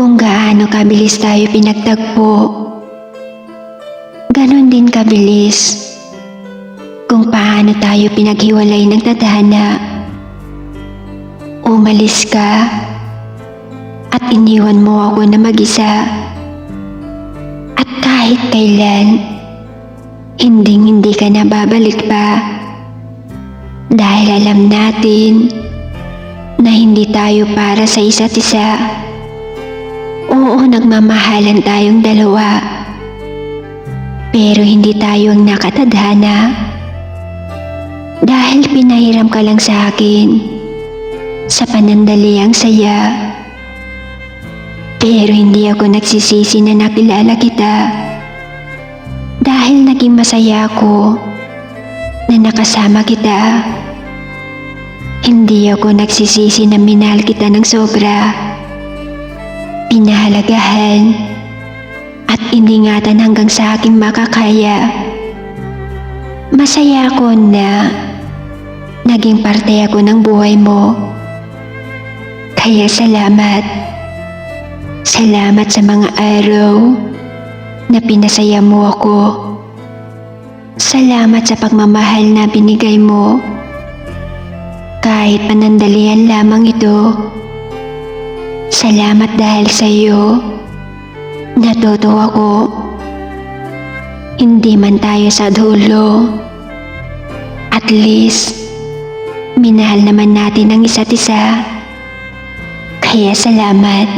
Kung gaano kabilis tayo pinagtagpo, ganon din kabilis kung paano tayo pinaghiwalay ng tadhana. Umalis ka at iniwan mo ako na mag-isa. At kahit kailan, hindi ka na babalik pa. Dahil alam natin na hindi tayo para sa isa't isa. Oo, nagmamahalan tayong dalawa. Pero hindi tayo ang nakatadhana. Dahil pinahiram ka lang sa akin sa panandaliang saya. Pero hindi ako nagsisisi na nakilala kita. Dahil naging masaya ako na nakasama kita. Hindi ako nagsisisi na minahal kita ng sobra. Pinahalagahan at iningatan hanggang sa aking makakaya. Masaya ako na naging parte ako ng buhay mo. Kaya salamat. Salamat sa mga araw na pinasaya mo ako. Salamat sa pagmamahal na binigay mo. Kahit panandalian lamang ito. Salamat dahil sa iyo. Natuto ako. Hindi man tayo sa dulo. At least, minahal naman natin ang isa't isa. Kaya salamat.